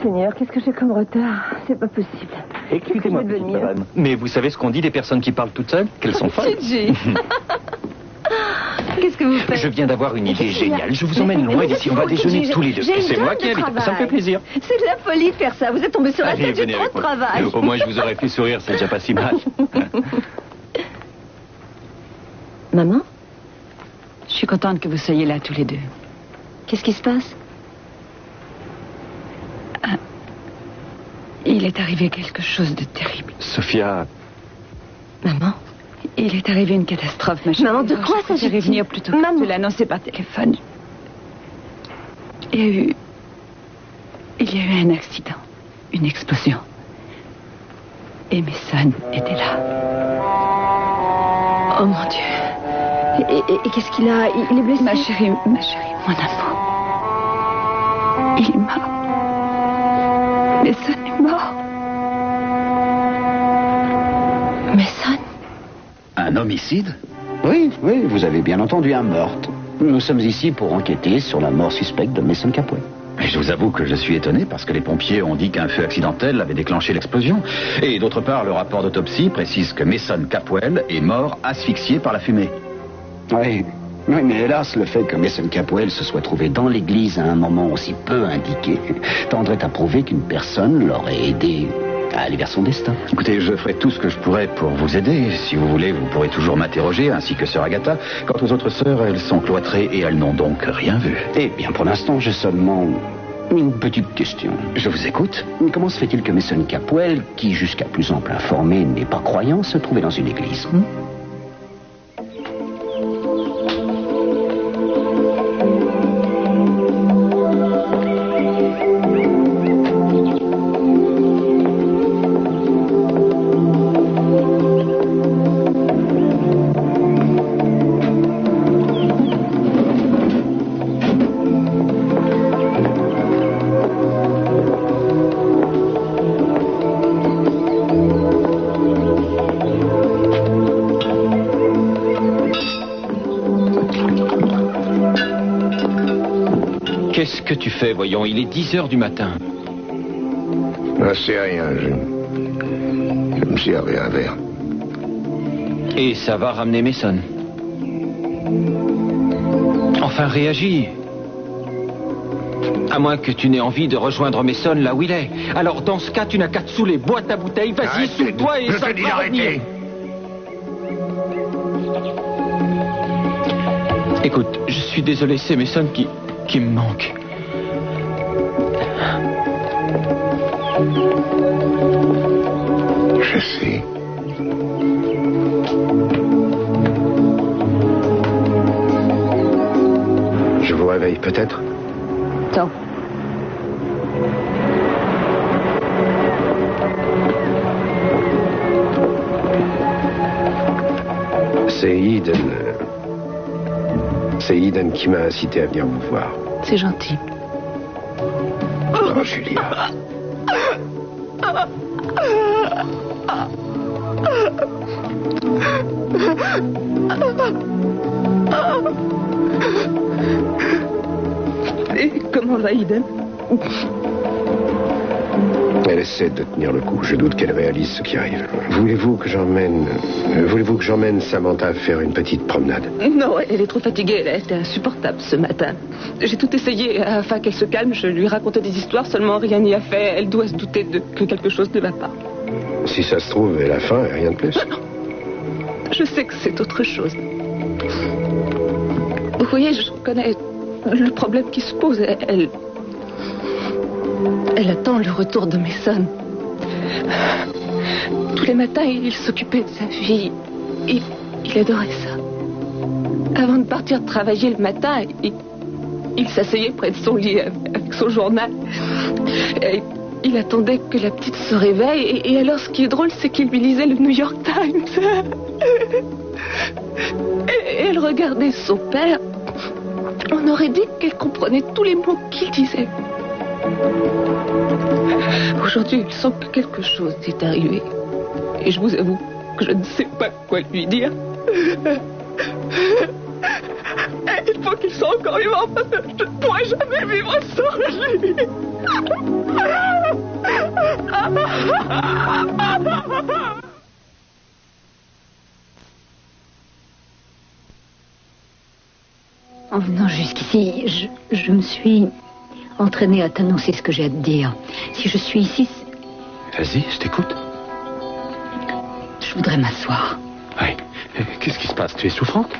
Seigneur, qu'est-ce que j'ai comme retard? C'est pas possible. Excusez-moi, petite madame. Mais vous savez ce qu'on dit des personnes qui parlent toutes seules? Qu'elles sont folles. Qu'est-ce que vous faites? Je viens d'avoir une idée géniale. Je vous emmène loin d'ici. On va déjeuner tous les deux. Et c'est moi qui invite. Ça me fait plaisir. C'est de la folie de faire ça. Vous êtes tombé sur la tête, j'ai trop de travail. Au moins, je vous aurais fait sourire. C'est déjà pas si mal. Maman? Je suis contente que vous soyez là tous les deux. Qu'est-ce qui se passe? Il est arrivé quelque chose de terrible. Sophia... Maman? Il est arrivé une catastrophe, ma chérie. Maman, de quoi ça? Je vais venir plus tôt que de l'annoncer par téléphone. Il y a eu un accident. Une explosion. Et Mason était là. Oh mon Dieu. Et qu'est-ce qu'il a? Il est blessé? Ma chérie, mon amour. Il est mort. Mason est mort. Mason? Un homicide? Oui, vous avez bien entendu, un meurtre. Nous sommes ici pour enquêter sur la mort suspecte de Mason Capwell. Et je vous avoue que je suis étonné parce que les pompiers ont dit qu'un feu accidentel avait déclenché l'explosion. Et d'autre part, le rapport d'autopsie précise que Mason Capwell est mort asphyxié par la fumée. Oui, mais hélas, le fait que Mason Capwell se soit trouvé dans l'église à un moment aussi peu indiqué tendrait à prouver qu'une personne l'aurait aidé à aller vers son destin. Écoutez, je ferai tout ce que je pourrai pour vous aider. Si vous voulez, vous pourrez toujours m'interroger, ainsi que sœur Agatha. Quant aux autres sœurs, elles sont cloîtrées et elles n'ont donc rien vu. Eh bien, pour l'instant, j'ai seulement une petite question. Je vous écoute. Comment se fait-il que Mason Capwell, qui jusqu'à plus ample informé n'est pas croyant, se trouvait dans une église? Qu'est-ce que tu fais, voyons? Il est 10h du matin. C'est rien, je me servais un verre. Et ça va ramener Mason. Enfin, réagis. À moins que tu n'aies envie de rejoindre Mason là où il est. Alors, dans ce cas, tu n'as qu'à te saouler. Bois ta bouteille, vas-y, saoule-toi et ça va revenir. Écoute, je suis désolé, c'est Mason qui me manque. Je sais. Je vous réveille peut-être? Non. C'est Eden. C'est Eden qui m'a incité à venir vous voir. C'est gentil. Oh, Julia. Et comment va Eden? Elle essaie de tenir le coup. Je doute qu'elle réalise ce qui arrive. Voulez-vous que j'emmène Samantha faire une petite promenade? Non, elle est trop fatiguée. Elle a été insupportable ce matin. J'ai tout essayé afin qu'elle se calme. Je lui racontais des histoires, seulement rien n'y a fait. Elle doit se douter que quelque chose ne va pas. Si ça se trouve, elle a faim et rien de plus. Non. Je sais que c'est autre chose. Vous voyez, je connais le problème qui se pose. Elle attend le retour de Mason. Tous les matins, il s'occupait de sa fille. Il adorait ça. Avant de partir travailler le matin, il s'asseyait près de son lit avec son journal. Et il attendait que la petite se réveille. Et alors, ce qui est drôle, c'est qu'il lui lisait le New York Times. Et elle regardait son père. On aurait dit qu'elle comprenait tous les mots qu'il disait. Aujourd'hui, il semble que quelque chose est arrivé. Et je vous avoue que je ne sais pas quoi lui dire. Il faut qu'il soit encore vivant parce que je ne pourrai jamais vivre sans lui. En venant jusqu'ici, je me suis entraînée à t'annoncer ce que j'ai à te dire. Si je suis ici... Vas-y, je t'écoute. Je voudrais m'asseoir. Oui. Qu'est-ce qui se passe? Tu es souffrante?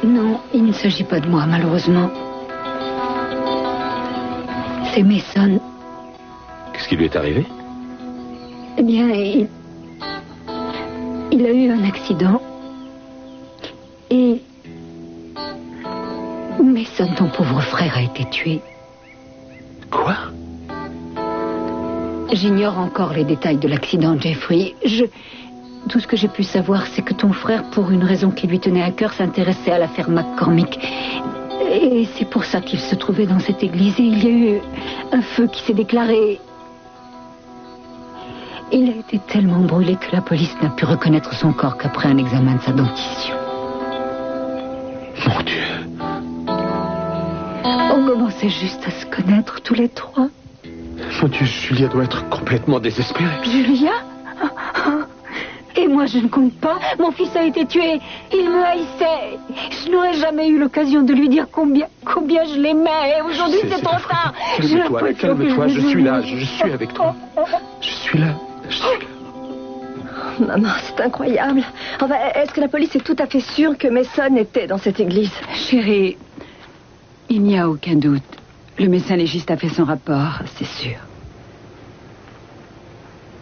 Non, il ne s'agit pas de moi, malheureusement. C'est Mason. Qu'est-ce qui lui est arrivé? Eh bien, il a eu un accident. Et Mason, ton pauvre frère, a été tué. Quoi? J'ignore encore les détails de l'accident, Jeffrey. Tout ce que j'ai pu savoir, c'est que ton frère, pour une raison qui lui tenait à cœur, s'intéressait à l'affaire McCormick. Et c'est pour ça qu'il se trouvait dans cette église. Et il y a eu un feu qui s'est déclaré. Il a été tellement brûlé que la police n'a pu reconnaître son corps qu'après un examen de sa dentition. Mon Dieu. On commençait juste à se connaître tous les trois. Mon Dieu, Julia doit être complètement désespérée. Julia? Et moi, je ne compte pas. Mon fils a été tué. Il me haïssait. Je n'aurais jamais eu l'occasion de lui dire combien je l'aimais. Et aujourd'hui, c'est trop tard. Calme-toi, je suis là. Je suis avec toi. Je suis là. Maman, c'est incroyable. Enfin, est-ce que la police est tout à fait sûre que Mason était dans cette église? Chérie, il n'y a aucun doute. Le médecin légiste a fait son rapport, c'est sûr.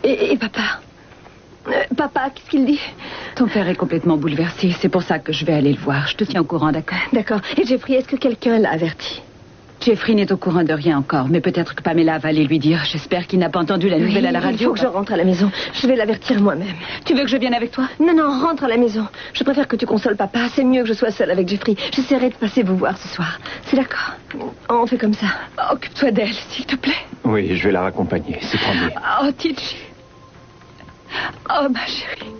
Et papa? Papa, qu'est-ce qu'il dit? Ton père est complètement bouleversé. C'est pour ça que je vais aller le voir. Je te tiens au courant, d'accord? D'accord. Et Jeffrey, est-ce que quelqu'un l'a averti? Jeffrey n'est au courant de rien encore, mais peut-être que Pamela va aller lui dire. J'espère qu'il n'a pas entendu la nouvelle à la radio. Il faut que je rentre à la maison. Je vais l'avertir moi-même. Tu veux que je vienne avec toi? Non, rentre à la maison. Je préfère que tu consoles papa. C'est mieux que je sois seule avec Jeffrey. J'essaierai de passer vous voir ce soir. C'est d'accord? On fait comme ça. Occupe-toi d'elle, s'il te plaît. Oui, je vais la raccompagner, c'est promis. Oh, Titchi. Oh, ma chérie.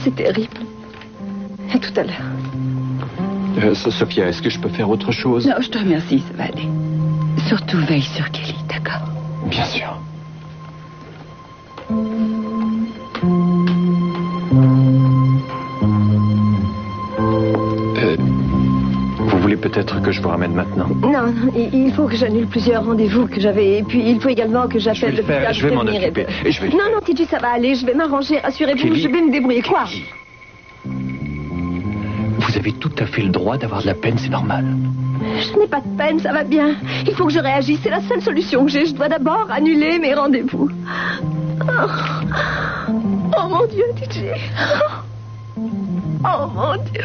C'est terrible. À tout à l'heure. Sophia, est-ce que je peux faire autre chose? Non, je te remercie, ça va aller. Surtout veille sur Kelly, d'accord? Bien sûr. Vous voulez peut-être que je vous ramène maintenant? Non, il faut que j'annule plusieurs rendez-vous que j'avais. Et puis, il faut également que j'appelle le faire, je vais m'en occuper. Et je vais non, Titi, ça va aller. Je vais m'arranger. Rassurez-vous, Kelly, je vais me débrouiller. Quoi? Vous avez tout à fait le droit d'avoir de la peine, c'est normal. Je n'ai pas de peine, ça va bien. Il faut que je réagisse. C'est la seule solution que j'ai. Je dois d'abord annuler mes rendez-vous. Oh mon Dieu, Titi. Oh mon Dieu.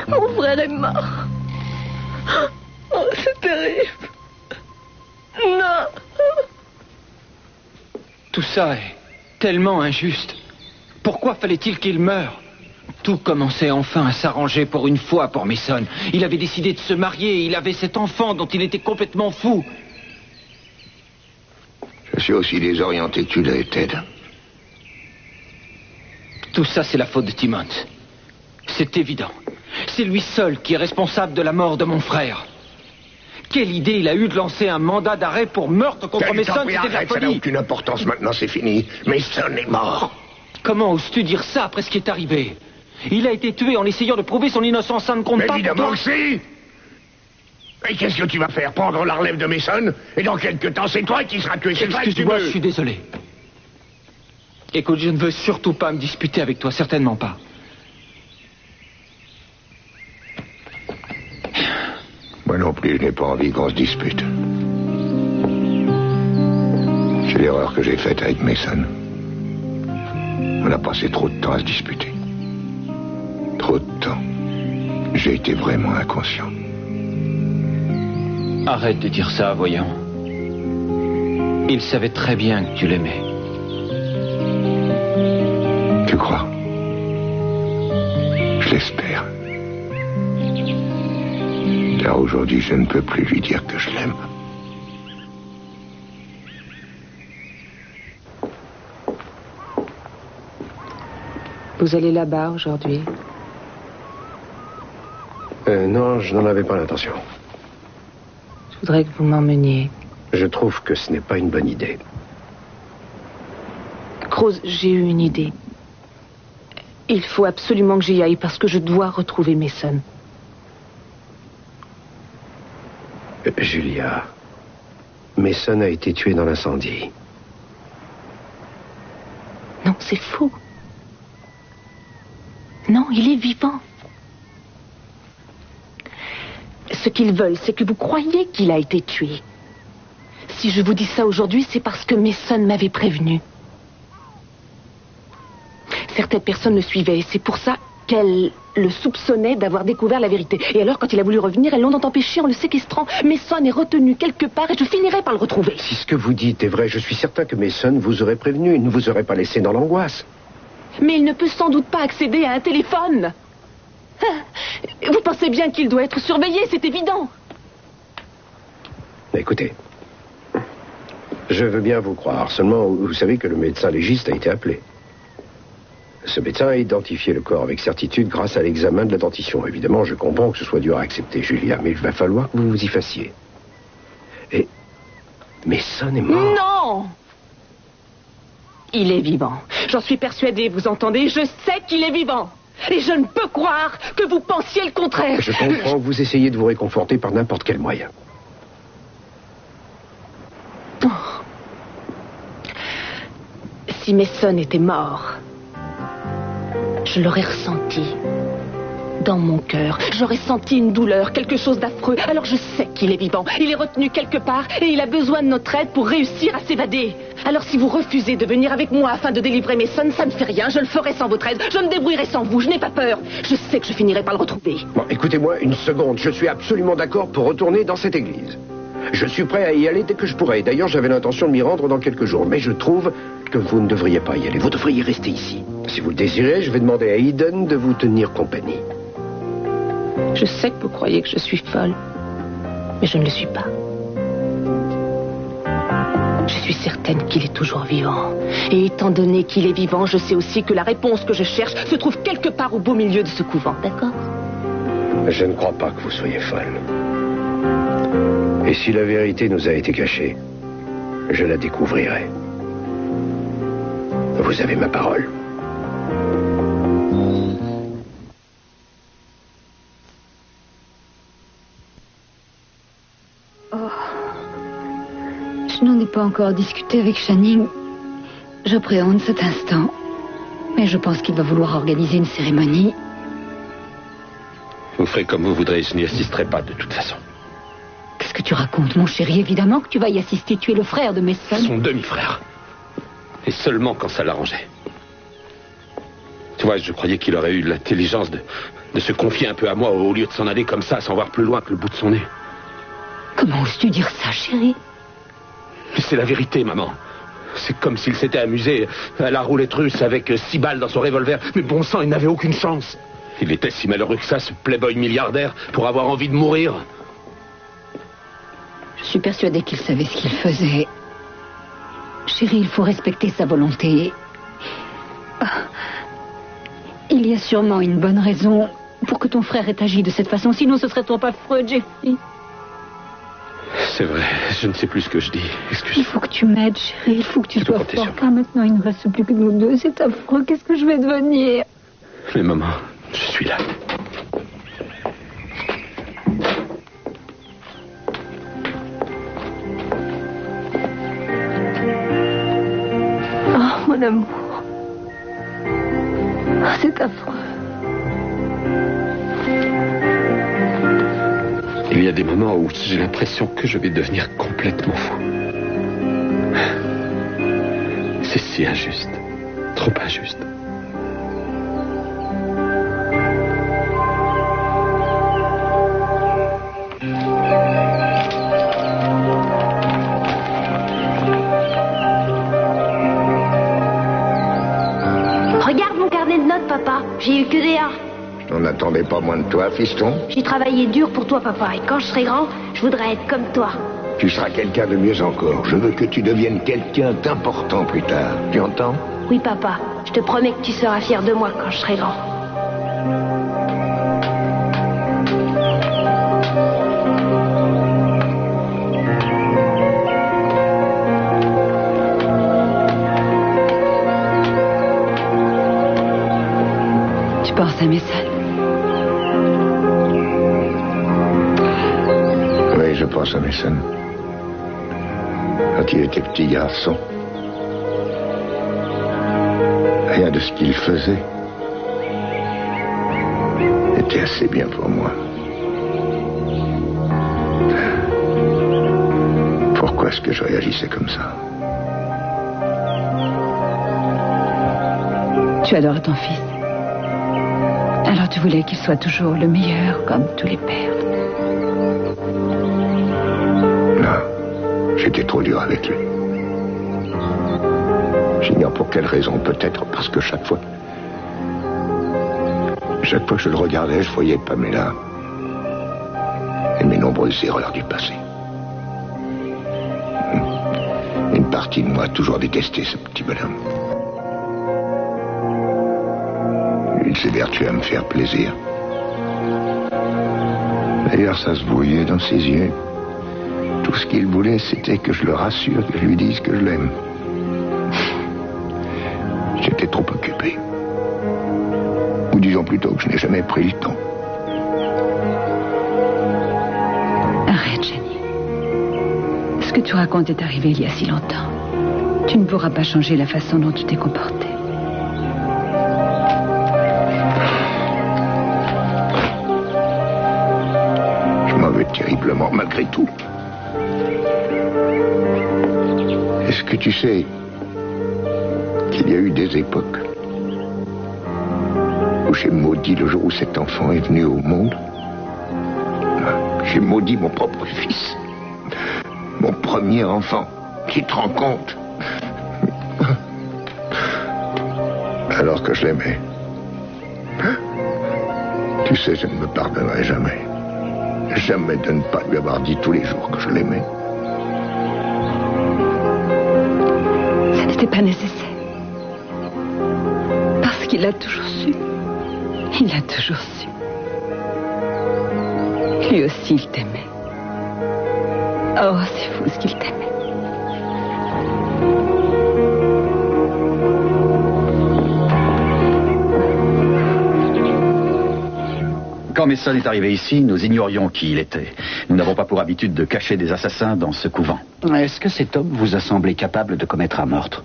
Mon frère est mort. Oh, c'est terrible. Non. Tout ça est tellement injuste. Pourquoi fallait-il qu'il meure? Tout commençait enfin à s'arranger pour une fois pour Mason. Il avait décidé de se marier. Il avait cet enfant dont il était complètement fou. Je suis aussi désorienté que tu l'es, Ted. Tout ça, c'est la faute de Timmons. C'est évident. C'est lui seul qui est responsable de la mort de mon frère. Quelle idée il a eu de lancer un mandat d'arrêt pour meurtre contre Mason? C'était de la Ça n'a folie. aucune importance maintenant, c'est fini. Mason est mort. Comment oses-tu dire ça après ce qui est arrivé? Il a été tué en essayant de prouver son innocence. Ça ne compte pas pour Évidemment toi. que si. Et qu'est-ce que tu vas faire? Prendre la relève de Mason? Et dans quelques temps, c'est toi qui seras tué. C'est ça que tu Excuse-moi, veux. je suis désolé. Écoute, je ne veux surtout pas me disputer avec toi, certainement pas. Moi non plus, je n'ai pas envie qu'on se dispute. C'est l'erreur que j'ai faite avec Mason. On a passé trop de temps à se disputer. Trop de temps. J'ai été vraiment inconscient. Arrête de dire ça, voyons. Il savait très bien que tu l'aimais. Tu crois? Je l'espère. Car aujourd'hui, je ne peux plus lui dire que je l'aime. Vous allez là-bas aujourd'hui? Non, je n'en avais pas l'intention. Je voudrais que vous m'emmeniez. Je trouve que ce n'est pas une bonne idée. Rose, j'ai eu une idée. Il faut absolument que j'y aille parce que je dois retrouver Mason. Julia, Mason a été tué dans l'incendie. Non, c'est faux. Non, il est vivant. Ce qu'ils veulent, c'est que vous croyiez qu'il a été tué. Si je vous dis ça aujourd'hui, c'est parce que Mason m'avait prévenu. Certaines personnes le suivaient, et c'est pour ça qu'elles le soupçonnaient d'avoir découvert la vérité. Et alors, quand il a voulu revenir, elles l'ont empêché en le séquestrant. Mason est retenu quelque part et je finirai par le retrouver. Si ce que vous dites est vrai, je suis certain que Mason vous aurait prévenu. Il ne vous aurait pas laissé dans l'angoisse. Mais il ne peut sans doute pas accéder à un téléphone. Vous pensez bien qu'il doit être surveillé, c'est évident. Écoutez, je veux bien vous croire. Seulement, vous savez que le médecin légiste a été appelé. Ce médecin a identifié le corps avec certitude grâce à l'examen de la dentition. Évidemment, je comprends que ce soit dur à accepter, Julia, mais il va falloir que vous vous y fassiez. Et Mason est mort. Non! Il est vivant. J'en suis persuadée, vous entendez? Je sais qu'il est vivant. Et je ne peux croire que vous pensiez le contraire. Je comprends que vous essayez de vous réconforter par n'importe quel moyen. Oh. Si Mason était mort, je l'aurais ressenti dans mon cœur. J'aurais senti une douleur, quelque chose d'affreux. Alors je sais qu'il est vivant. Il est retenu quelque part et il a besoin de notre aide pour réussir à s'évader. Alors si vous refusez de venir avec moi afin de délivrer Mason, ça ne fait rien. Je le ferai sans votre aide. Je me débrouillerai sans vous. Je n'ai pas peur. Je sais que je finirai par le retrouver. Bon, écoutez-moi une seconde. Je suis absolument d'accord pour retourner dans cette église. Je suis prêt à y aller dès que je pourrai. D'ailleurs, j'avais l'intention de m'y rendre dans quelques jours. Mais je trouve que vous ne devriez pas y aller. Vous devriez rester ici. Si vous le désirez, je vais demander à Eden de vous tenir compagnie. Je sais que vous croyez que je suis folle, mais je ne le suis pas. Je suis certaine qu'il est toujours vivant. Et étant donné qu'il est vivant, je sais aussi que la réponse que je cherche se trouve quelque part au beau milieu de ce couvent, d'accord? Je ne crois pas que vous soyez folle. Et si la vérité nous a été cachée, je la découvrirai. Vous avez ma parole. Je n'en ai pas encore discuté avec Channing. J'appréhende cet instant. Mais je pense qu'il va vouloir organiser une cérémonie. Vous ferez comme vous voudrez, je n'y assisterai pas de toute façon. Qu'est-ce que tu racontes, mon chéri? Évidemment que tu vas y assister. Tu es le frère de Mason. Son demi-frère. Et seulement quand ça l'arrangeait. Tu vois, je croyais qu'il aurait eu l'intelligence de se confier un peu à moi au lieu de s'en aller comme ça, sans voir plus loin que le bout de son nez. Comment oses-tu dire ça, chéri? Mais c'est la vérité, maman. C'est comme s'il s'était amusé à la roulette russe avec 6 balles dans son revolver. Mais bon sang, il n'avait aucune chance. Il était si malheureux que ça, ce playboy milliardaire, pour avoir envie de mourir. Je suis persuadée qu'il savait ce qu'il faisait. Chérie, il faut respecter sa volonté. Il y a sûrement une bonne raison pour que ton frère ait agi de cette façon. Sinon, ce serait trop affreux, Jeffrey. C'est vrai, je ne sais plus ce que je dis. Excuse. Il faut que tu m'aides, chérie. Il faut que tu sois fort. Car maintenant, il ne reste plus que nous deux. C'est affreux. Qu'est-ce que je vais devenir? Mais maman, je suis là. Oh, mon amour. C'est affreux. Il y a des moments où j'ai l'impression que je vais devenir complètement fou. C'est si injuste. Trop injuste. Regarde mon carnet de notes, papa. J'ai eu que des A. On n'attendait pas moins de toi, fiston. J'ai travaillé dur pour toi, papa. Et quand je serai grand, je voudrais être comme toi. Tu seras quelqu'un de mieux encore. Je veux que tu deviennes quelqu'un d'important plus tard. Tu entends? Oui, papa. Je te promets que tu seras fier de moi quand je serai grand. à Mason? Oui, je pense à Mason. Quand il était petit garçon, rien de ce qu'il faisait était assez bien pour moi. Pourquoi est-ce que je réagissais comme ça? Tu adores ton fils. Alors tu voulais qu'il soit toujours le meilleur, comme tous les pères. Non, j'étais trop dur avec lui. J'ignore pour quelle raison, peut-être parce que chaque fois que je le regardais, je voyais Pamela et mes nombreuses erreurs du passé. Une partie de moi a toujours détesté ce petit bonhomme. Il s'évertuait à me faire plaisir. D'ailleurs, ça se voyait dans ses yeux. Tout ce qu'il voulait, c'était que je le rassure, que je lui dise que je l'aime. J'étais trop occupé. Ou disons plutôt que je n'ai jamais pris le temps. Arrête, Jenny. Ce que tu racontes est arrivé il y a si longtemps. Tu ne pourras pas changer la façon dont tu t'es comporté. Je m'en veux terriblement, malgré tout. Est-ce que tu sais qu'il y a eu des époques où j'ai maudit le jour où cet enfant est venu au monde? J'ai maudit mon propre fils. Mon premier enfant. Tu te rends compte? Alors que je l'aimais. Tu sais, je ne me pardonnerai jamais. Jamais de ne pas lui avoir dit tous les jours que je l'aimais. Ça n'était pas nécessaire. Parce qu'il a toujours su. Il a toujours su. Lui aussi, il t'aimait. Oh, c'est fou ce qu'il t'aimait. Quand Mason est arrivé ici, nous ignorions qui il était. Nous n'avons pas pour habitude de cacher des assassins dans ce couvent. Est-ce que cet homme vous a semblé capable de commettre un meurtre?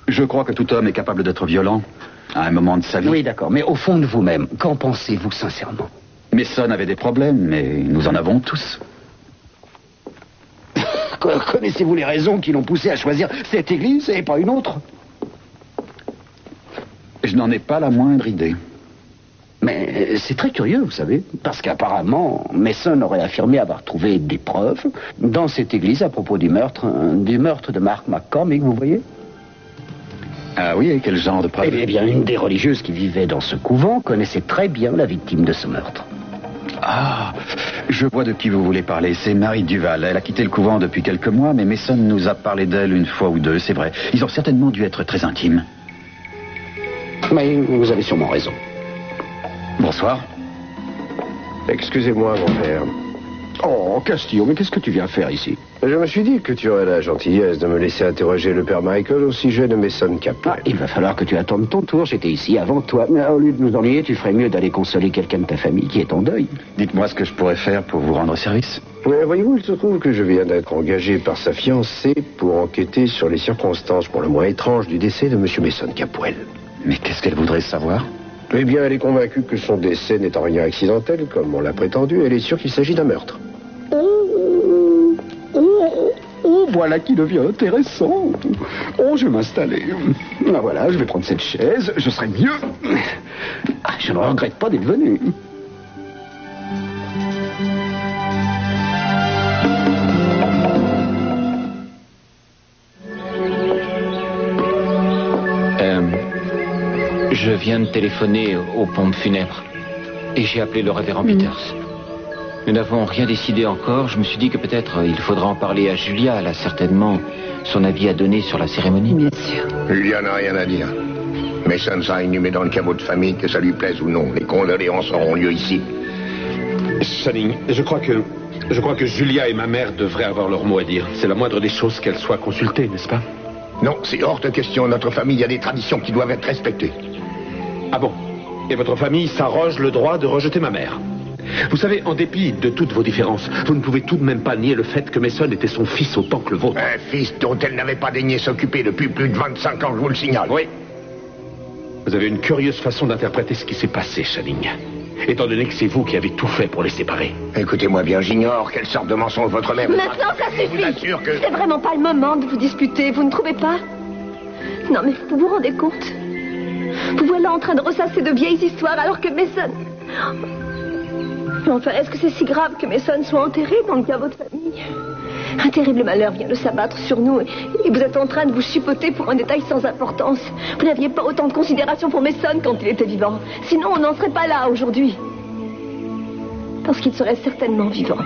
Je crois que tout homme est capable d'être violent à un moment de sa vie. Oui, d'accord, mais au fond de vous-même, qu'en pensez-vous sincèrement? Mason avait des problèmes, mais nous en avons tous. Connaissez-vous les raisons qui l'ont poussé à choisir cette église et pas une autre? Je n'en ai pas la moindre idée. Mais c'est très curieux, vous savez, parce qu'apparemment, Mason aurait affirmé avoir trouvé des preuves dans cette église à propos du meurtre de Mark McCormick, vous voyez? Ah oui, et quel genre de preuves? Eh bien, une des religieuses qui vivait dans ce couvent connaissait très bien la victime de ce meurtre. Ah, je vois de qui vous voulez parler. C'est Marie Duval. Elle a quitté le couvent depuis quelques mois, mais Mason nous a parlé d'elle une fois ou deux, c'est vrai. Ils ont certainement dû être très intimes. Mais vous avez sûrement raison. Bonsoir. Excusez-moi, mon père. Oh, Castillo, mais qu'est-ce que tu viens faire ici? Je me suis dit que tu aurais la gentillesse de me laisser interroger le père Michael au sujet de Mason Capwell. Il va falloir que tu attendes ton tour. J'étais ici avant toi. Mais au lieu de nous ennuyer, tu ferais mieux d'aller consoler quelqu'un de ta famille qui est en deuil. Dites-moi ce que je pourrais faire pour vous rendre service. Oui, voyez-vous, il se trouve que je viens d'être engagé par sa fiancée pour enquêter sur les circonstances pour le moins étranges du décès de M. Mason Capwell. Mais qu'est-ce qu'elle voudrait savoir? Eh bien, elle est convaincue que son décès n'est en rien accidentel, comme on l'a prétendu. Elle est sûre qu'il s'agit d'un meurtre. Oh, voilà qui devient intéressant. Oh, je vais m'installer. Ah, voilà, je vais prendre cette chaise. Je serai mieux. Ah, je ne regrette pas d'être venu. Je viens de téléphoner aux pompes funèbres et j'ai appelé le révérend Peters. Nous n'avons rien décidé encore. Je me suis dit que peut-être il faudra en parler à Julia. Elle a certainement son avis à donner sur la cérémonie. Bien sûr. Julia n'a rien à dire. Mason sera inhumé dans le caveau de famille, que ça lui plaise ou non. Les condoléances auront lieu ici. Sonny, je crois que Julia et ma mère devraient avoir leur mot à dire. C'est la moindre des choses qu'elles soient consultées, n'est-ce pas? Non, c'est hors de question. Notre famille a des traditions qui doivent être respectées. Ah bon? Et votre famille s'arroge le droit de rejeter ma mère. Vous savez, en dépit de toutes vos différences, vous ne pouvez tout de même pas nier le fait que Mason était son fils autant que le vôtre. Un fils dont elle n'avait pas daigné s'occuper depuis plus de 25 ans, je vous le signale. Oui. Vous avez une curieuse façon d'interpréter ce qui s'est passé, Channing. Étant donné que c'est vous qui avez tout fait pour les séparer. Écoutez-moi bien, j'ignore quelle sorte de mensonge votre mère... Maintenant, ça suffit. Je vous assure que... C'est vraiment pas le moment de vous disputer, vous ne trouvez pas? Non, mais vous vous rendez compte? Vous voilà en train de ressasser de vieilles histoires alors que Mason... Mais enfin, est-ce que c'est si grave que Mason soit enterré dans le caveau de famille? Un terrible malheur vient de s'abattre sur nous et vous êtes en train de vous chipoter pour un détail sans importance. Vous n'aviez pas autant de considération pour Mason quand il était vivant. Sinon, on n'en serait pas là aujourd'hui. Parce qu'il serait certainement vivant.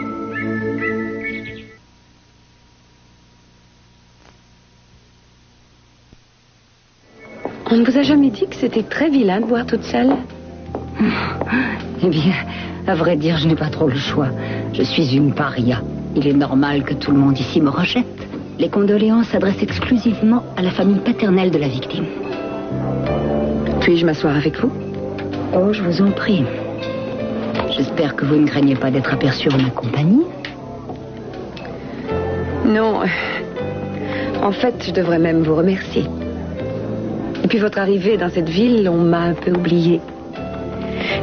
On ne vous a jamais dit que c'était très vilain de boire toute seule? Eh bien, à vrai dire, je n'ai pas trop le choix. Je suis une paria. Il est normal que tout le monde ici me rejette. Les condoléances s'adressent exclusivement à la famille paternelle de la victime. Puis-je m'asseoir avec vous? Oh, je vous en prie. J'espère que vous ne craignez pas d'être aperçu en ma compagnie. Non. En fait, je devrais même vous remercier. Depuis votre arrivée dans cette ville, on m'a un peu oubliée.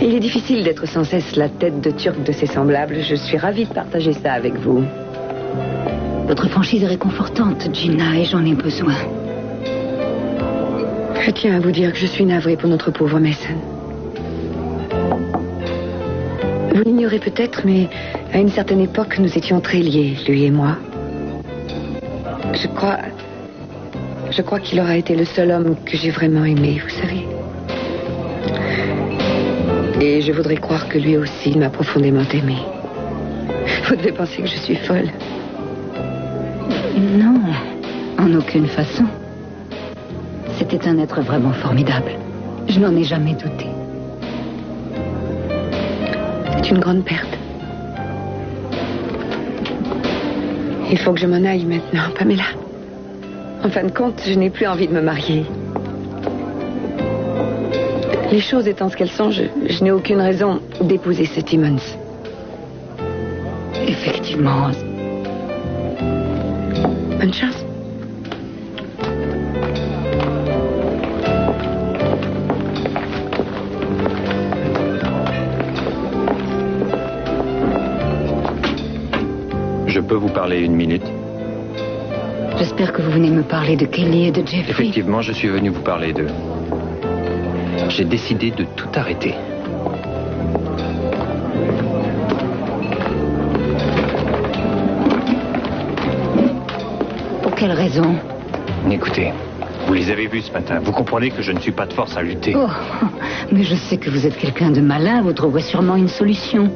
Il est difficile d'être sans cesse la tête de turc de ses semblables. Je suis ravie de partager ça avec vous. Votre franchise est réconfortante, Gina, et j'en ai besoin. Je tiens à vous dire que je suis navrée pour notre pauvre Mason. Vous l'ignorez peut-être, mais à une certaine époque, nous étions très liés, lui et moi. Je crois qu'il aura été le seul homme que j'ai vraiment aimé, vous savez. Et je voudrais croire que lui aussi m'a profondément aimé. Vous devez penser que je suis folle. Non, en aucune façon. C'était un être vraiment formidable. Je n'en ai jamais douté. C'est une grande perte. Il faut que je m'en aille maintenant, Pamela. En fin de compte, je n'ai plus envie de me marier. Les choses étant ce qu'elles sont, je n'ai aucune raison d'épouser ce Timmons. Effectivement. Bonne chance. Je peux vous parler une minute? J'espère que vous venez me parler de Kelly et de Jeffrey. Effectivement, je suis venu vous parler d'eux. J'ai décidé de tout arrêter. Pour quelle raison? Écoutez, vous les avez vus ce matin. Vous comprenez que je ne suis pas de force à lutter. Oh, mais je sais que vous êtes quelqu'un de malin. Vous trouverez sûrement une solution.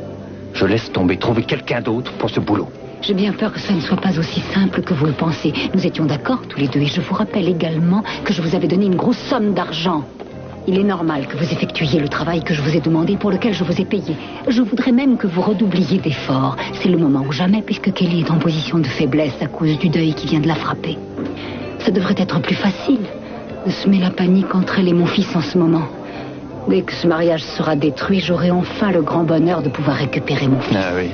Je laisse tomber, trouver quelqu'un d'autre pour ce boulot. J'ai bien peur que ça ne soit pas aussi simple que vous le pensez. Nous étions d'accord tous les deux et je vous rappelle également que je vous avais donné une grosse somme d'argent. Il est normal que vous effectuiez le travail que je vous ai demandé, pour lequel je vous ai payé. Je voudrais même que vous redoubliez d'efforts. C'est le moment ou jamais, puisque Kelly est en position de faiblesse à cause du deuil qui vient de la frapper. Ça devrait être plus facile de semer la panique entre elle et mon fils en ce moment. Dès que ce mariage sera détruit, j'aurai enfin le grand bonheur de pouvoir récupérer mon fils. Ah oui.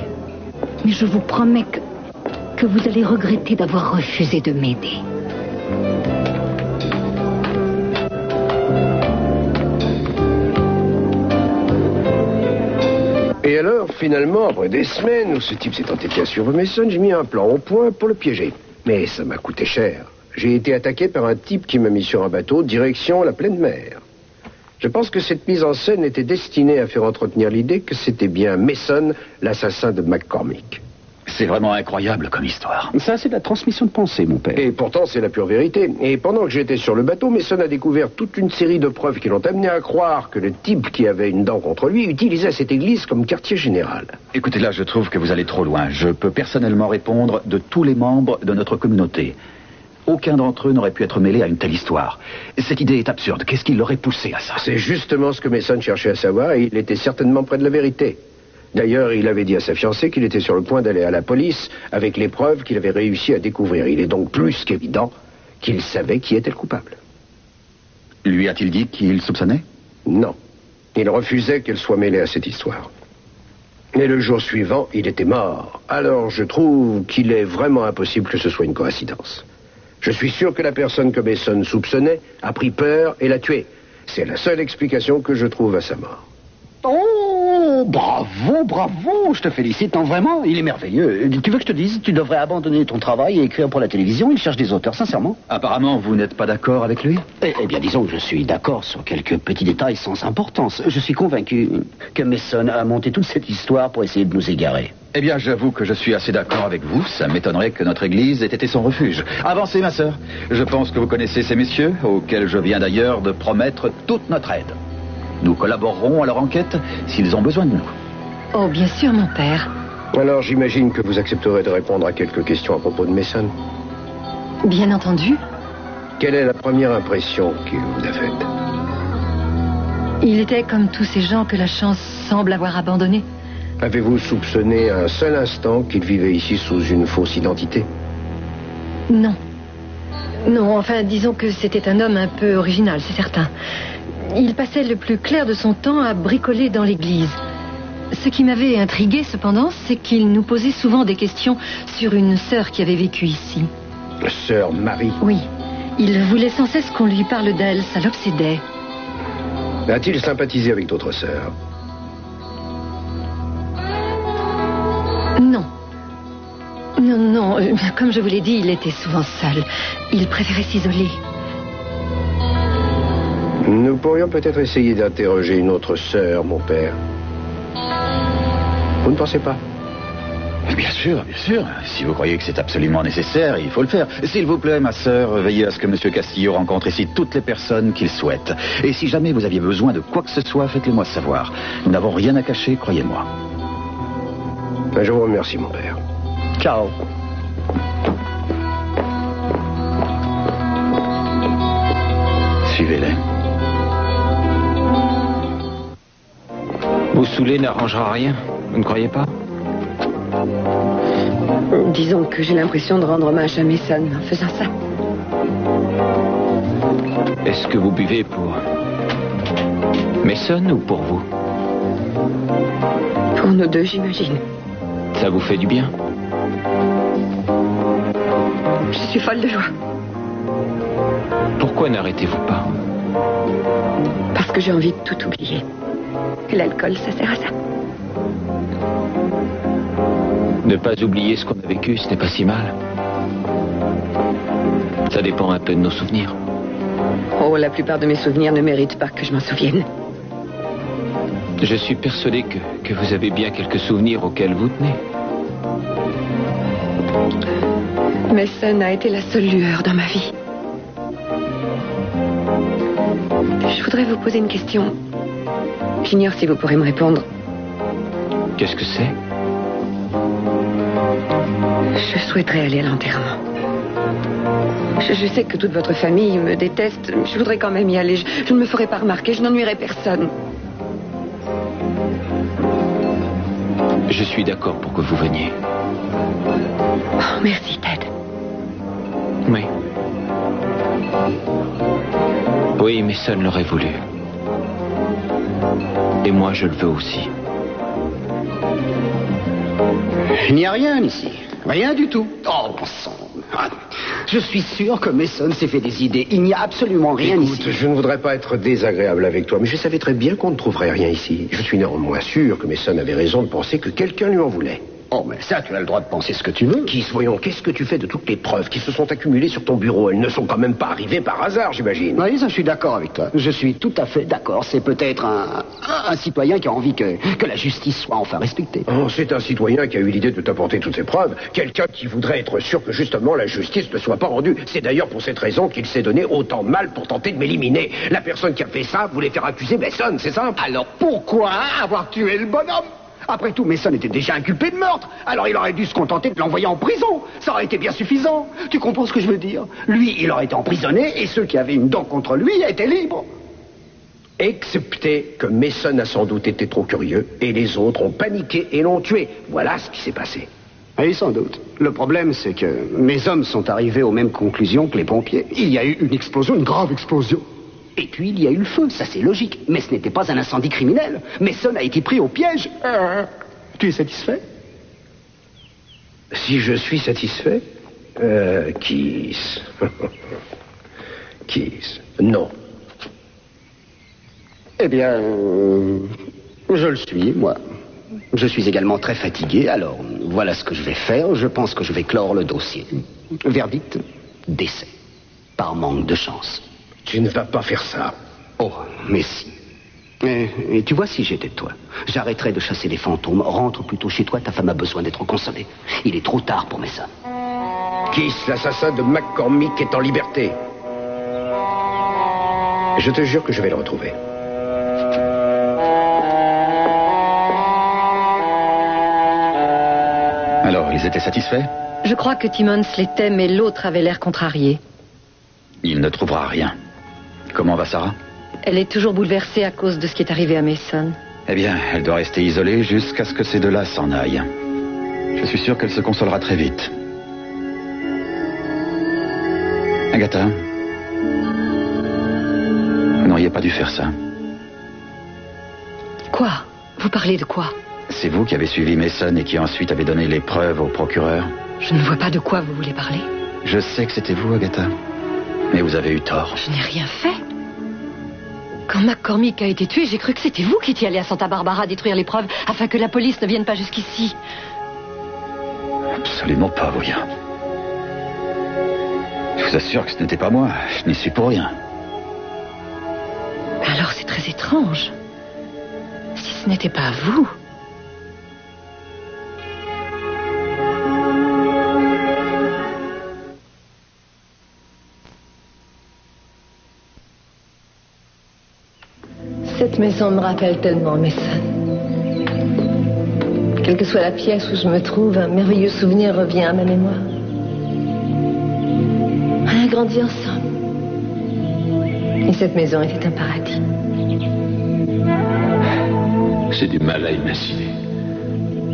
Mais je vous promets que vous allez regretter d'avoir refusé de m'aider. Et alors, finalement, après des semaines où ce type s'est entêté à suivre Mason, j'ai mis un plan au point pour le piéger. Mais ça m'a coûté cher. J'ai été attaqué par un type qui m'a mis sur un bateau, direction la pleine mer. Je pense que cette mise en scène était destinée à faire entretenir l'idée que c'était bien Mason, l'assassin de McCormick. C'est vraiment incroyable comme histoire. Ça, c'est de la transmission de pensée, mon père. Et pourtant, c'est la pure vérité. Et pendant que j'étais sur le bateau, Mason a découvert toute une série de preuves qui l'ont amené à croire que le type qui avait une dent contre lui utilisait cette église comme quartier général. Écoutez, là, je trouve que vous allez trop loin. Je peux personnellement répondre de tous les membres de notre communauté. Aucun d'entre eux n'aurait pu être mêlé à une telle histoire. Cette idée est absurde. Qu'est-ce qui l'aurait poussé à ça? C'est justement ce que Mason cherchait à savoir, et il était certainement près de la vérité. D'ailleurs, il avait dit à sa fiancée qu'il était sur le point d'aller à la police avec les preuves qu'il avait réussi à découvrir. Il est donc plus qu'évident qu'il savait qui était le coupable. Lui a-t-il dit qu'il soupçonnait? Non. Il refusait qu'elle soit mêlée à cette histoire. Et le jour suivant, il était mort. Alors je trouve qu'il est vraiment impossible que ce soit une coïncidence. Je suis sûr que la personne que Mason soupçonnait a pris peur et l'a tué. C'est la seule explication que je trouve à sa mort. Oh, bravo, bravo, je te félicite, non, vraiment, il est merveilleux. Tu veux que je te dise, tu devrais abandonner ton travail et écrire pour la télévision, il cherche des auteurs, sincèrement. Apparemment, vous n'êtes pas d'accord avec lui? Eh bien, disons que je suis d'accord sur quelques petits détails sans importance. Je suis convaincu que Mason a monté toute cette histoire pour essayer de nous égarer. Eh bien, j'avoue que je suis assez d'accord avec vous. Ça m'étonnerait que notre église ait été son refuge. Avancez, ma sœur. Je pense que vous connaissez ces messieurs, auxquels je viens d'ailleurs de promettre toute notre aide. Nous collaborerons à leur enquête s'ils ont besoin de nous. Oh, bien sûr, mon père. Alors, j'imagine que vous accepterez de répondre à quelques questions à propos de Mason. Bien entendu. Quelle est la première impression qu'il vous a faite? Il était comme tous ces gens que la chance semble avoir abandonnés. Avez-vous soupçonné un seul instant qu'il vivait ici sous une fausse identité? Non. Non, enfin, disons que c'était un homme un peu original, c'est certain. Il passait le plus clair de son temps à bricoler dans l'église. Ce qui m'avait intrigué, cependant, c'est qu'il nous posait souvent des questions sur une sœur qui avait vécu ici. Sœur Marie? Oui. Il voulait sans cesse qu'on lui parle d'elle, ça l'obsédait. A-t-il sympathisé avec d'autres sœurs? Non. Non. Comme je vous l'ai dit, il était souvent seul. Il préférait s'isoler. Nous pourrions peut-être essayer d'interroger une autre sœur, mon père. Vous ne pensez pas? Bien sûr, bien sûr. Si vous croyez que c'est absolument nécessaire, il faut le faire. S'il vous plaît, ma sœur, veillez à ce que M. Castillo rencontre ici toutes les personnes qu'il souhaite. Et si jamais vous aviez besoin de quoi que ce soit, faites-le-moi savoir. Nous n'avons rien à cacher, croyez-moi. Je vous remercie, mon père. Ciao. Suivez-les. Vous saouler n'arrangera rien, vous ne croyez pas? Disons que j'ai l'impression de rendre hommage à Mason en faisant ça. Est-ce que vous buvez pour Mason ou pour vous? Pour nous deux, j'imagine. Ça vous fait du bien? Je suis folle de joie. Pourquoi n'arrêtez-vous pas? Parce que j'ai envie de tout oublier. Et l'alcool, ça sert à ça. Ne pas oublier ce qu'on a vécu, ce n'est pas si mal. Ça dépend un peu de nos souvenirs. Oh, la plupart de mes souvenirs ne méritent pas que je m'en souvienne. Je suis persuadé que vous avez bien quelques souvenirs auxquels vous tenez. Mason a été la seule lueur dans ma vie. Je voudrais vous poser une question. J'ignore si vous pourrez me répondre. Qu'est-ce que c'est? Je souhaiterais aller à l'enterrement. Je sais que toute votre famille me déteste. Je voudrais quand même y aller. Je ne me ferai pas remarquer. Je n'ennuierai personne. Je suis d'accord pour que vous veniez. Oh, merci, Ted. Oui. Oui, Mason l'aurait voulu. Et moi, je le veux aussi. Il n'y a rien ici. Rien du tout. Oh, bon sang. Je suis sûr que Mason s'est fait des idées. Il n'y a absolument rien ici. Écoute, je ne voudrais pas être désagréable avec toi, mais je savais très bien qu'on ne trouverait rien ici. Je suis néanmoins sûr que Mason avait raison de penser que quelqu'un lui en voulait. Oh, mais ça, tu as le droit de penser ce que tu veux. Kiss, voyons, qu'est-ce que tu fais de toutes les preuves qui se sont accumulées sur ton bureau? Elles ne sont quand même pas arrivées par hasard, j'imagine. Oui, ça, je suis d'accord avec toi. Je suis tout à fait d'accord. C'est peut-être un citoyen qui a envie que la justice soit enfin respectée. Oh, c'est un citoyen qui a eu l'idée de t'apporter toutes ces preuves. Quelqu'un qui voudrait être sûr que justement la justice ne soit pas rendue. C'est d'ailleurs pour cette raison qu'il s'est donné autant de mal pour tenter de m'éliminer. La personne qui a fait ça voulait faire accuser Mason, c'est ça? Alors pourquoi avoir tué le bonhomme? Après tout, Mason était déjà inculpé de meurtre. Alors il aurait dû se contenter de l'envoyer en prison. Ça aurait été bien suffisant. Tu comprends ce que je veux dire? Lui, il aurait été emprisonné et ceux qui avaient une dent contre lui étaient libres. Excepté que Mason a sans doute été trop curieux et les autres ont paniqué et l'ont tué. Voilà ce qui s'est passé. Oui, sans doute. Le problème, c'est que mes hommes sont arrivés aux mêmes conclusions que les pompiers. Il y a eu une explosion, une grave explosion. Et puis il y a eu le feu, ça c'est logique. Mais ce n'était pas un incendie criminel. Mason a été pris au piège. Tu es satisfait? Si je suis satisfait? Keith. Keith. Non. Eh bien, je le suis, moi. Je suis également très fatigué, alors voilà ce que je vais faire. Je pense que je vais clore le dossier. Verdict, décès. Par manque de chance. Tu ne vas pas faire ça. Oh, mais si. Et tu vois, si j'étais de toi, j'arrêterais de chasser les fantômes. Rentre plutôt chez toi, ta femme a besoin d'être consolée. Il est trop tard pour Mason. Keith, l'assassin de McCormick, est en liberté. Je te jure que je vais le retrouver. Alors, ils étaient satisfaits? Je crois que Timmons l'était, mais l'autre avait l'air contrarié. Il ne trouvera rien. Comment va Sarah? Elle est toujours bouleversée à cause de ce qui est arrivé à Mason. Eh bien, elle doit rester isolée jusqu'à ce que ces deux-là s'en aillent. Je suis sûr qu'elle se consolera très vite. Agatha, vous n'auriez pas dû faire ça. Quoi? Vous parlez de quoi? C'est vous qui avez suivi Mason et qui ensuite avez donné les preuves au procureur? Je ne vois pas de quoi vous voulez parler. Je sais que c'était vous, Agatha. Mais vous avez eu tort. Je n'ai rien fait. Quand McCormick a été tué, j'ai cru que c'était vous qui étiez allé à Santa Barbara détruire les preuves afin que la police ne vienne pas jusqu'ici. Absolument pas, William. Je vous assure que ce n'était pas moi. Je n'y suis pour rien. Alors c'est très étrange. Si ce n'était pas vous... Cette maison me rappelle tellement Mason. Quelle que soit la pièce où je me trouve, un merveilleux souvenir revient à ma mémoire. On a grandi ensemble. Et cette maison était un paradis. J'ai du mal à imaginer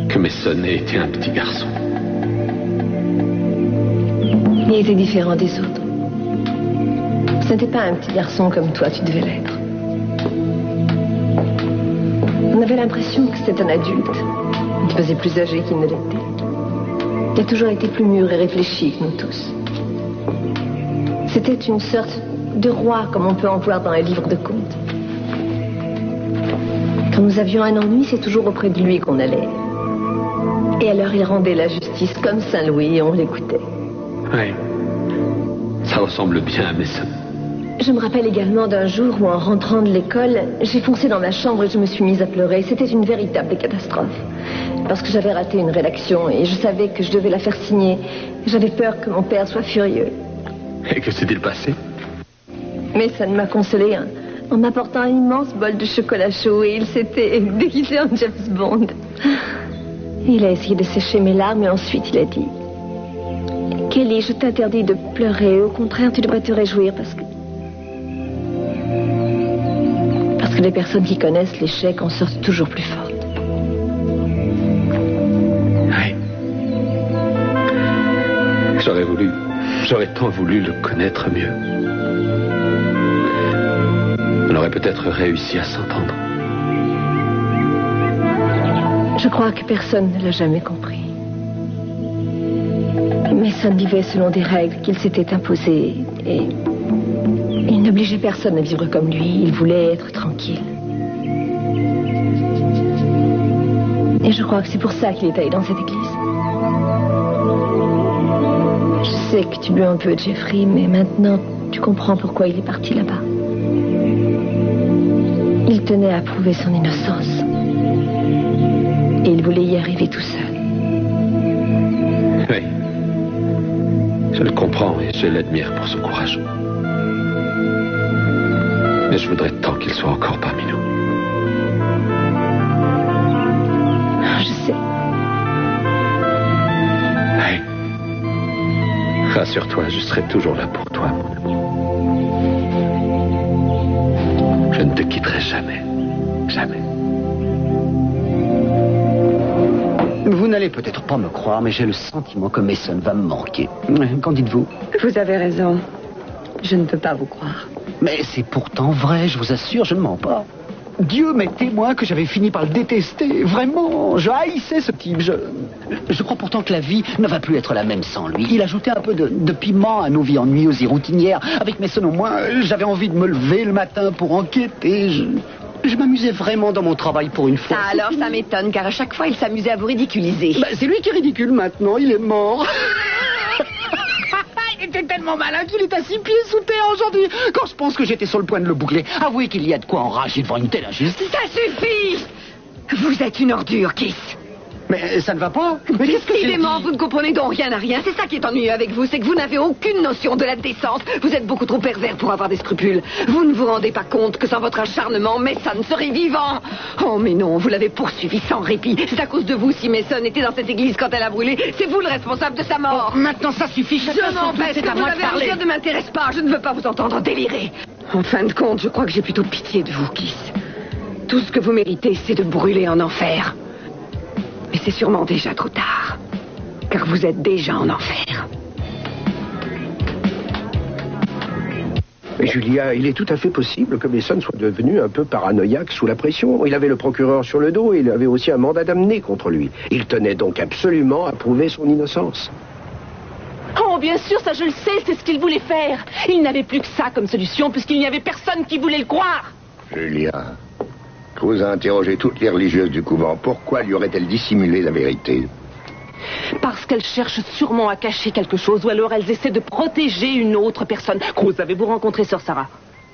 que Mason ait été un petit garçon. Il était différent des autres. Ce n'était pas un petit garçon comme toi, tu devais l'être. On avait l'impression que c'était un adulte. Il faisait plus âgé qu'il ne l'était. Il a toujours été plus mûr et réfléchi que nous tous. C'était une sorte de roi, comme on peut en voir dans les livres de contes. Quand nous avions un ennui, c'est toujours auprès de lui qu'on allait. Et alors il rendait la justice comme Saint-Louis et on l'écoutait. Oui. Ça ressemble bien à Mason. Je me rappelle également d'un jour où, en rentrant de l'école, j'ai foncé dans ma chambre et je me suis mise à pleurer. C'était une véritable catastrophe. Parce que j'avais raté une rédaction et je savais que je devais la faire signer. J'avais peur que mon père soit furieux. Et que s'est-il passé? Mason m'a consolé en m'apportant un immense bol de chocolat chaud et il s'était déguisé en James Bond. Il a essayé de sécher mes larmes et ensuite il a dit: Kelly, je t'interdis de pleurer. Au contraire, tu devrais te réjouir parce que les personnes qui connaissent l'échec en sortent toujours plus fortes. Oui. J'aurais tant voulu le connaître mieux. On aurait peut-être réussi à s'entendre. Je crois que personne ne l'a jamais compris. Mason vivait selon des règles qu'il s'était imposées et il n'obligeait personne à vivre comme lui. Il voulait être tranquille. Et je crois que c'est pour ça qu'il est allé dans cette église. Je sais que tu veux un peu de Jeffrey, mais maintenant tu comprends pourquoi il est parti là-bas. Il tenait à prouver son innocence. Et il voulait y arriver tout seul. Oui. Je le comprends et je l'admire pour son courage. Mais je voudrais tant qu'il soit encore parmi nous. Je sais. Oui. Rassure-toi, je serai toujours là pour toi, mon amour. Je ne te quitterai jamais. Jamais. Vous n'allez peut-être pas me croire, mais j'ai le sentiment que Mason va me manquer. Qu'en dites-vous? Vous avez raison. Je ne peux pas vous croire. Mais c'est pourtant vrai, je vous assure, je ne mens pas. Dieu m'est témoin que j'avais fini par le détester. Vraiment, je haïssais ce type. Je crois pourtant que la vie ne va plus être la même sans lui. Il ajoutait un peu de piment à nos vies ennuyeuses et routinières. Avec Mason au moins, j'avais envie de me lever le matin pour enquêter. Je m'amusais vraiment dans mon travail pour une fois. Ah, alors ça m'étonne, car à chaque fois, il s'amusait à vous ridiculiser. C'est lui qui est ridicule maintenant, il est mort. Il était tellement malin qu'il est à 6 pieds sous terre aujourd'hui. Quand je pense que j'étais sur le point de le boucler, avouez qu'il y a de quoi enrager devant une telle injustice. Ça suffit! Vous êtes une ordure, Kiss. Mais ça ne va pas. Mais qu'est-ce que Décidément, vous ne comprenez donc rien à rien. C'est ça qui est ennuyeux avec vous, c'est que vous n'avez aucune notion de la décence. Vous êtes beaucoup trop pervers pour avoir des scrupules. Vous ne vous rendez pas compte que sans votre acharnement, Mason serait vivant. Oh, mais non, vous l'avez poursuivi sans répit. C'est à cause de vous si Mason était dans cette église quand elle a brûlé. C'est vous le responsable de sa mort. Oh, maintenant, ça suffit. Je m'empêche, que vous avez à dire ne m'intéresse pas. Je ne veux pas vous entendre délirer. En fin de compte, je crois que j'ai plutôt pitié de vous, Kiss. Tout ce que vous méritez, c'est de brûler en enfer. Mais c'est sûrement déjà trop tard, car vous êtes déjà en enfer. Mais Julia, il est tout à fait possible que Mason soit devenu un peu paranoïaque sous la pression. Il avait le procureur sur le dos et il avait aussi un mandat d'amener contre lui. Il tenait donc absolument à prouver son innocence. Oh, bien sûr, ça je le sais, c'est ce qu'il voulait faire. Il n'avait plus que ça comme solution, puisqu'il n'y avait personne qui voulait le croire. Julia, Cruz a interrogé toutes les religieuses du couvent. Pourquoi lui aurait-elle dissimulé la vérité? Parce qu'elles cherchent sûrement à cacher quelque chose, ou alors elles essaient de protéger une autre personne. Cruz, avez-vous rencontré Sœur Sarah?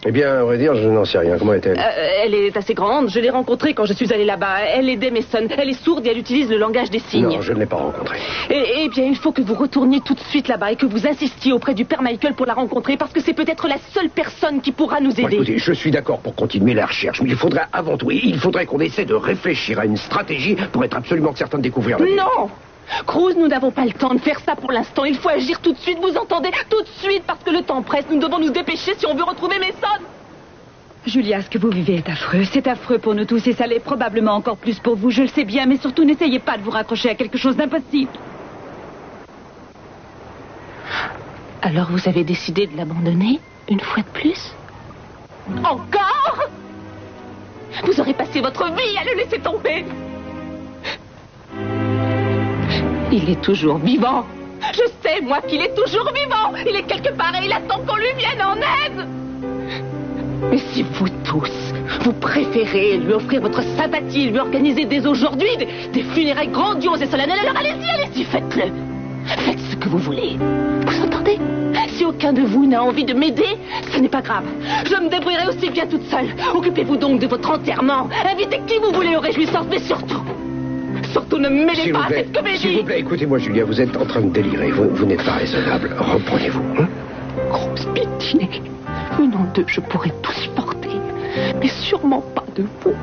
Eh bien, à vrai dire, je n'en sais rien. Comment est-elle? Elle est assez grande. Je l'ai rencontrée quand je suis allée là-bas. Elle aidait Mason. Elle est sourde et elle utilise le langage des signes. Non, je ne l'ai pas rencontrée. Eh bien, il faut que vous retourniez tout de suite là-bas et que vous insistiez auprès du Père Michael pour la rencontrer, parce que c'est peut-être la seule personne qui pourra nous aider. Bon, écoutez, je suis d'accord pour continuer la recherche, mais il faudrait avant tout, il faudrait qu'on essaie de réfléchir à une stratégie pour être absolument certain de découvrir la vérité. Non! Cruz, nous n'avons pas le temps de faire ça pour l'instant. Il faut agir tout de suite, vous entendez? Tout de suite, parce que le temps presse. Nous devons nous dépêcher si on veut retrouver Mason. Julia, ce que vous vivez est affreux. C'est affreux pour nous tous et ça l'est probablement encore plus pour vous. Je le sais bien, mais surtout n'essayez pas de vous raccrocher à quelque chose d'impossible. Alors vous avez décidé de l'abandonner une fois de plus? Encore? Vous aurez passé votre vie à le laisser tomber. Il est toujours vivant. Je sais, moi, qu'il est toujours vivant. Il est quelque part et il attend qu'on lui vienne en aide. Mais si vous tous, vous préférez lui offrir votre sympathie, lui organiser dès aujourd'hui des funérailles grandioses et solennelles, alors allez-y, faites-le. Faites ce que vous voulez. Vous entendez? Si aucun de vous n'a envie de m'aider, ce n'est pas grave. Je me débrouillerai aussi bien toute seule. Occupez-vous donc de votre enterrement. Invitez qui vous voulez aux réjouissances, mais surtout ne me mêlez pas à cette comédie. S'il vous plaît, écoutez-moi, Julia, vous êtes en train de délirer. Vous n'êtes pas raisonnable. Reprenez-vous. Hein? Grosse pitinée. Une en deux, je pourrais tout supporter. Mais sûrement pas de vous.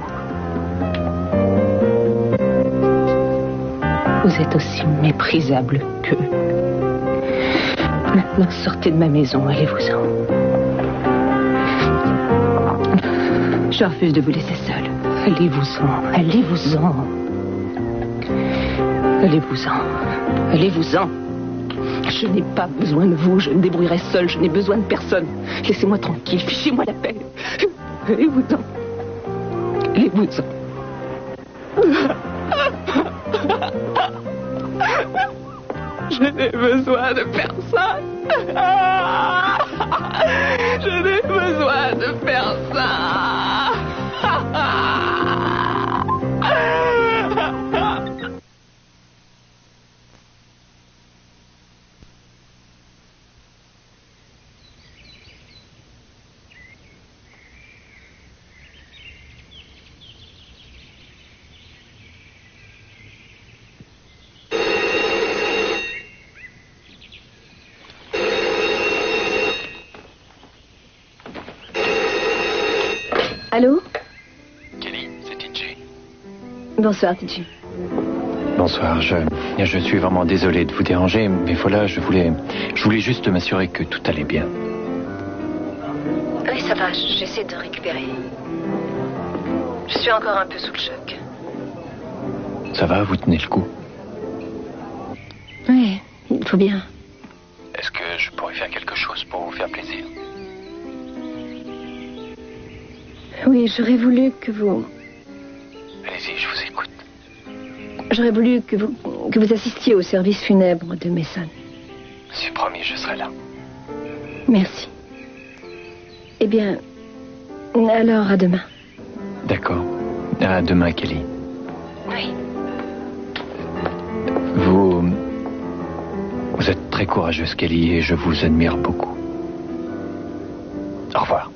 Vous êtes aussi méprisable qu'eux. Maintenant, sortez de ma maison, allez-vous-en. Je refuse de vous laisser seule. Allez-vous-en, allez-vous-en. Allez-vous-en, allez-vous-en. Je n'ai pas besoin de vous, je me débrouillerai seule, je n'ai besoin de personne. Laissez-moi tranquille, fichez-moi la paix. Allez-vous-en. Allez-vous-en. Je n'ai besoin de personne. Je n'ai besoin de personne. Allô? Kelly, c'est TJ. Bonsoir, TJ. Bonsoir, je suis vraiment désolé de vous déranger, mais voilà, je voulais juste m'assurer que tout allait bien. Oui, ça va, j'essaie de récupérer. Je suis encore un peu sous le choc. Ça va, vous tenez le coup? Oui, il faut bien. Est-ce que je pourrais faire quelque chose pour vous faire plaisir? Oui, j'aurais voulu que vous... Allez-y, je vous écoute. J'aurais voulu que vous assistiez au service funèbre de Mason. C'est promis, je serai là. Merci. Eh bien, alors à demain. D'accord. À demain, Kelly. Oui. Vous êtes très courageuse, Kelly, et je vous admire beaucoup. Au revoir.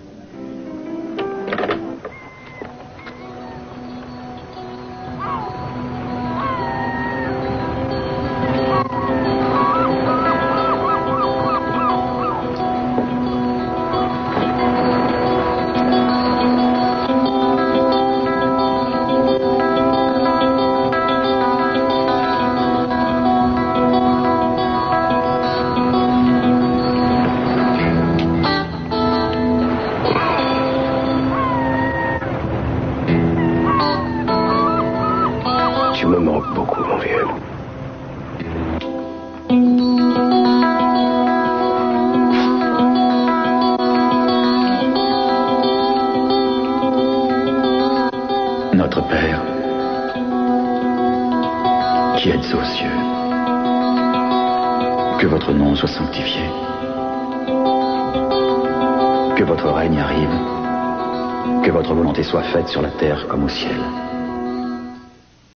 Tu me manques beaucoup, mon vieux. Notre Père, qui êtes aux cieux, que votre nom soit sanctifié, que votre règne arrive, que votre volonté soit faite sur la terre comme au ciel.